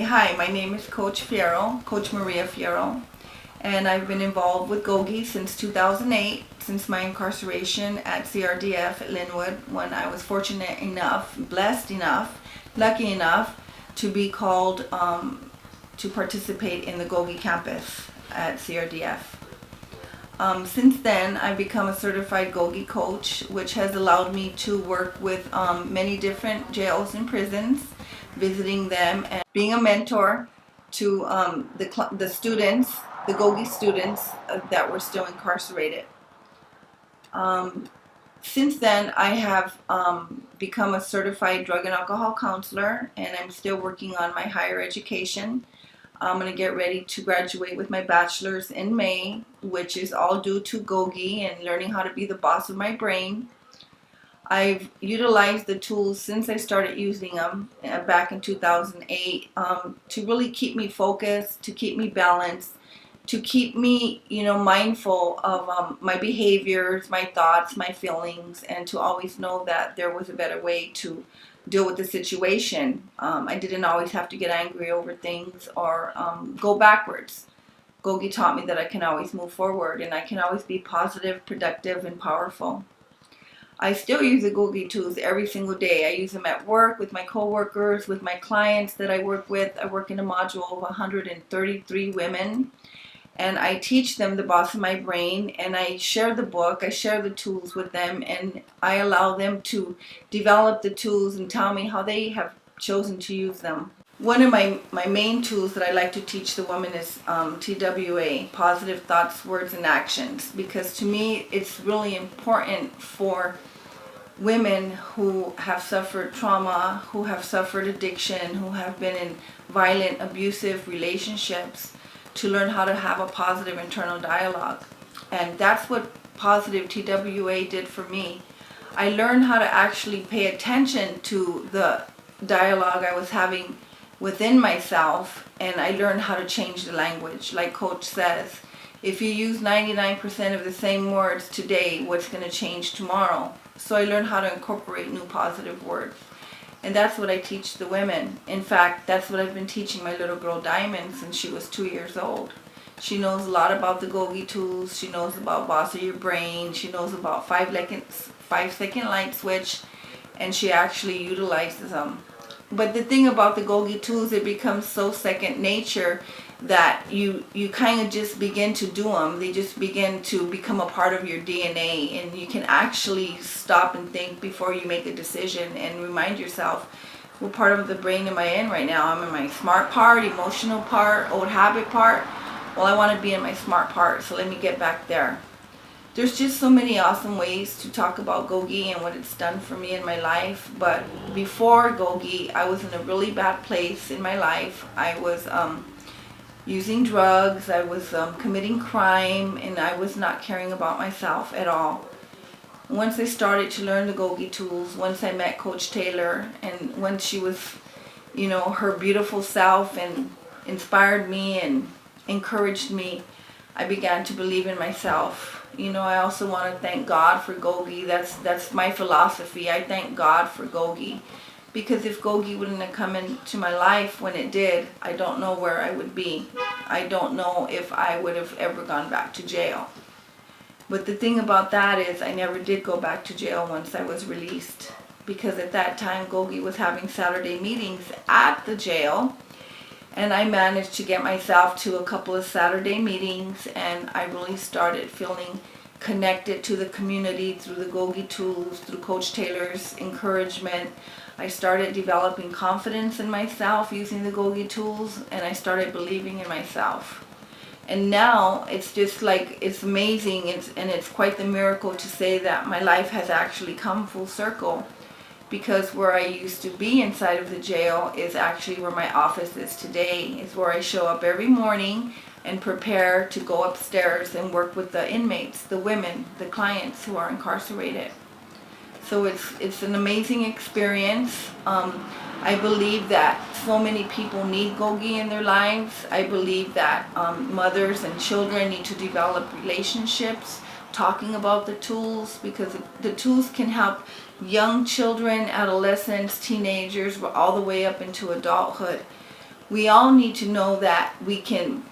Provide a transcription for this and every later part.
Hi, my name is Coach Fierro, Coach Maria Fierro, and I've been involved with GOGI since 2008, since my incarceration at CRDF at Linwood, when I was fortunate enough, blessed enough, lucky enough to be called to participate in the GOGI campus at CRDF. Since then, I've become a certified GOGI coach, which has allowed me to work with many different jails and prisons, visiting them and being a mentor to the students, the GOGI students that were still incarcerated. Since then, I have become a certified drug and alcohol counselor, and I'm still working on my higher education. I'm going to get ready to graduate with my bachelor's in May, which is all due to GOGI and learning how to be the boss of my brain. I've utilized the tools since I started using them back in 2008 to really keep me focused, to keep me balanced, to keep me, mindful of my behaviors, my thoughts, my feelings, and to always know that there was a better way to deal with the situation. I didn't always have to get angry over things or go backwards. GOGI taught me that I can always move forward and I can always be positive, productive, and powerful. I still use the GOGI tools every single day. I use them at work, with my coworkers, with my clients that I work with. I work in a module of 133 women, and I teach them the boss of my brain, and I share the book, I share the tools with them, and I allow them to develop the tools and tell me how they have chosen to use them. One of my main tools that I like to teach the women is TWA, positive thoughts, words, and actions, because to me it's really important for women who have suffered trauma, who have suffered addiction, who have been in violent, abusive relationships, to learn how to have a positive internal dialogue. And that's what positive TWA did for me. I learned how to actually pay attention to the dialogue I was having within myself, and I learned how to change the language. Like Coach says, if you use 99% of the same words today, what's going to change tomorrow? So I learned how to incorporate new positive words. And that's what I teach the women. In fact, that's what I've been teaching my little girl Diamond since she was 2 years old. She knows a lot about the GOGI tools. She knows about boss of your brain. She knows about 5-second light switch, and she actually utilizes them. But the thing about the GOGI tools, it becomes so second nature that you kind of just begin to do them. They just begin to become a part of your DNA, and you can actually stop and think before you make a decision and remind yourself, what part of the brain am I in right now? I'm in my smart part, emotional part, old habit part. Well, I want to be in my smart part, so let me get back there. There's just so many awesome ways to talk about GOGI and what it's done for me in my life. But before GOGI, I was in a really bad place in my life. I was using drugs, I was committing crime, and I was not caring about myself at all. Once I started to learn the GOGI tools, once I met Coach Taylor, and once she was, her beautiful self and inspired me and encouraged me, I began to believe in myself. I also want to thank God for GOGI. That's my philosophy. I thank God for GOGI. Because if GOGI wouldn't have come into my life when it did, I don't know where I would be. I don't know if I would have ever gone back to jail. But the thing about that is I never did go back to jail once I was released. Because at that time, GOGI was having Saturday meetings at the jail. And I managed to get myself to a couple of Saturday meetings, and I really started feeling connected to the community through the GOGI tools, through Coach Taylor's encouragement. I started developing confidence in myself using the GOGI tools, and I started believing in myself. And now it's just like, it's amazing, it's quite the miracle to say that my life has actually come full circle. Because where I used to be inside of the jail is actually where my office is today. Is where I show up every morning and prepare to go upstairs and work with the inmates, the women, the clients who are incarcerated. So it's an amazing experience. I believe that so many people need GOGI in their lives. I believe that mothers and children need to develop relationships, talking about the tools, because the tools can help young children, adolescents, teenagers, all the way up into adulthood We all need to know that we can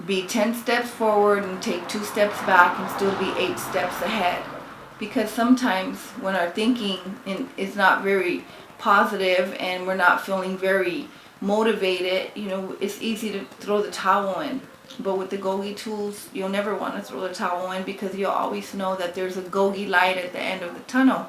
be 10 steps forward and take 2 steps back and still be 8 steps ahead. Because sometimes when our thinking is not very positive and we're not feeling very motivated, it's easy to throw the towel in. But with the GOGI tools, you'll never want to throw the towel in, because you'll always know that there's a GOGI light at the end of the tunnel.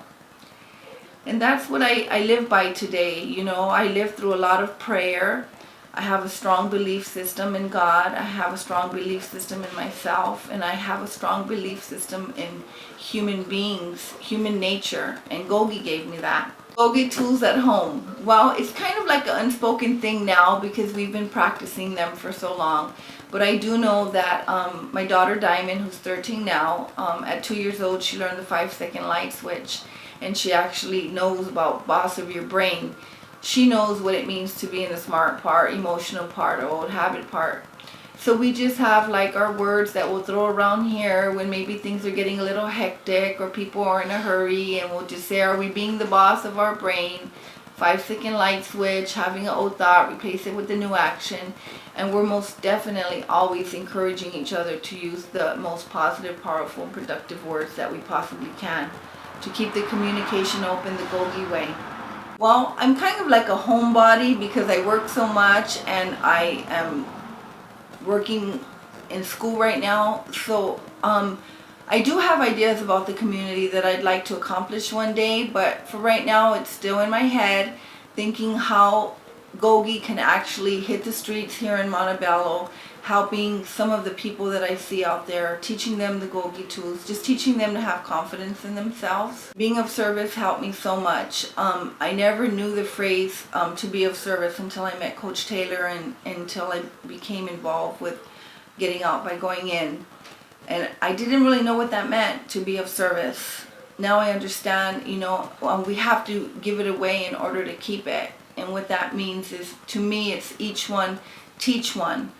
And that's what I live by today. I live through a lot of prayer. I have a strong belief system in God. I have a strong belief system in myself. And I have a strong belief system in human beings, human nature. And GOGI gave me that. GOGI tools at home. Well, it's kind of like an unspoken thing now, because we've been practicing them for so long. But I do know that my daughter Diamond, who's 13 now, at 2 years old, she learned the 5-second light switch. And she actually knows about boss of your brain. She knows what it means to be in the smart part, emotional part, or old habit part. So we just have like our words that we'll throw around here when maybe things are getting a little hectic or people are in a hurry, and we'll just say, are we being the boss of our brain? 5-second light switch, having an old thought, replace it with a new action. And we're most definitely always encouraging each other to use the most positive, powerful, and productive words that we possibly can to keep the communication open the GOGI way. Well, I'm kind of like a homebody because I work so much, and I am working in school right now. So I do have ideas about the community that I'd like to accomplish one day, but for right now it's still in my head, thinking how GOGI can actually hit the streets here in Montebello, helping some of the people that I see out there, teaching them the GOGI tools, just teaching them to have confidence in themselves. Being of service helped me so much. I never knew the phrase to be of service until I met Coach Taylor, and until I became involved with getting out by going in. And I didn't really know what that meant, to be of service. Now I understand, we have to give it away in order to keep it. And what that means is, to me, it's each one teach one.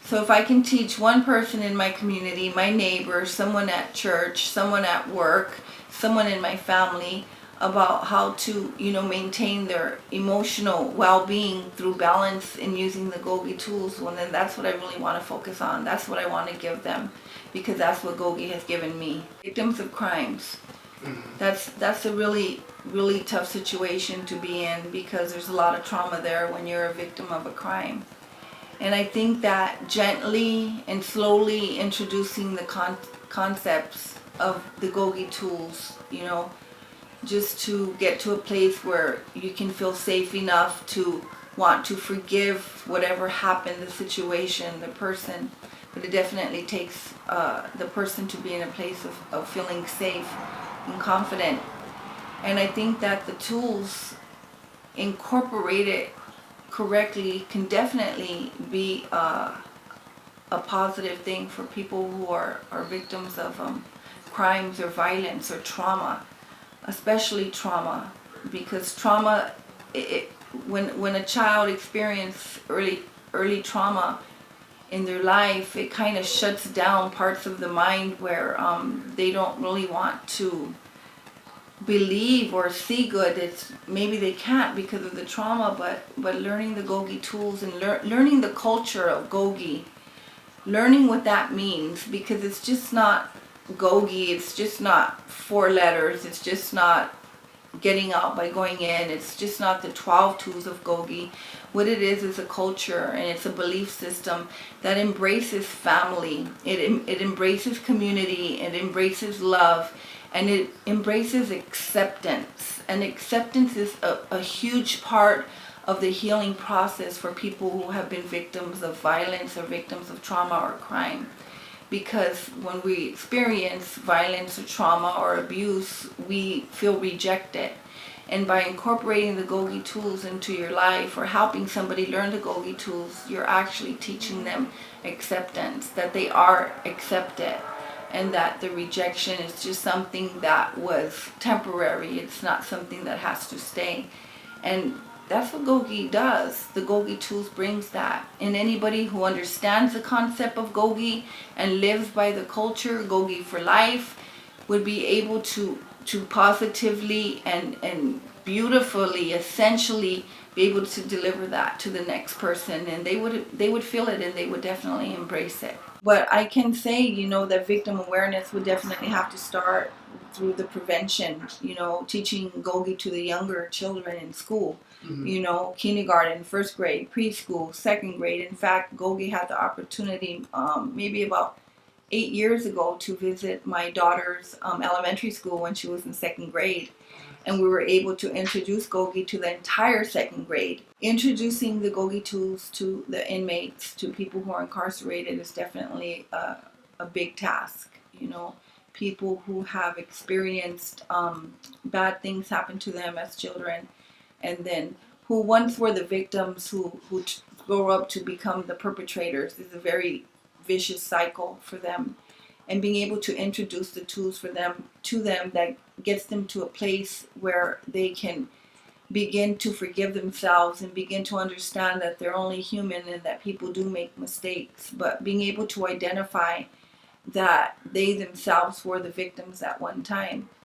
So if I can teach one person in my community, my neighbor, someone at church, someone at work, someone in my family, about how to, maintain their emotional well-being through balance and using the GOGI tools, well, then that's what I really want to focus on. That's what I want to give them, because that's what GOGI has given me. Victims of crimes. That's a really, really tough situation to be in, because there's a lot of trauma there when you're a victim of a crime. And I think that gently and slowly introducing the concepts of the GOGI tools, just to get to a place where you can feel safe enough to want to forgive whatever happened, the situation, the person. But it definitely takes the person to be in a place of feeling safe and confident. And I think that the tools incorporated correctly can definitely be a positive thing for people who are victims of crimes or violence or trauma, especially trauma, because trauma, when a child experiences early trauma in their life, it kind of shuts down parts of the mind where they don't really want to believe or see good. Maybe they can't because of the trauma, but learning the GOGI tools and learning the culture of GOGI, learning what that means, because it's just not GOGI, it's just not 4 letters, it's just not getting out by going in, it's just not the 12 tools of GOGI. What it is a culture, and it's a belief system that embraces family, it embraces community, it embraces love, and it embraces acceptance. And acceptance is a huge part of the healing process for people who have been victims of violence or victims of trauma or crime. Because when we experience violence or trauma or abuse, we feel rejected. And by incorporating the GOGI tools into your life, or helping somebody learn the GOGI tools, you're actually teaching them acceptance, that they are accepted, and that the rejection is just something that was temporary. It's not something that has to stay. And that's what GOGI does. The GOGI tools brings that. And anybody who understands the concept of GOGI and lives by the culture, GOGI for life, would be able to positively and beautifully, essentially be able to deliver that to the next person, and they would feel it and they would definitely embrace it. But I can say, that victim awareness would definitely have to start through the prevention, teaching GOGI to the younger children in school, kindergarten, first grade, preschool, second grade. In fact, GOGI had the opportunity maybe about 8 years ago to visit my daughter's elementary school when she was in second grade. And we were able to introduce GOGI to the entire second grade. Introducing the GOGI tools to the inmates, to people who are incarcerated, is definitely a big task. People who have experienced bad things happen to them as children, and then who once were the victims who grow up to become the perpetrators, is a very vicious cycle for them. And being able to introduce the tools to them that gets them to a place where they can begin to forgive themselves and begin to understand that they're only human and that people do make mistakes, but being able to identify that they themselves were the victims at one time.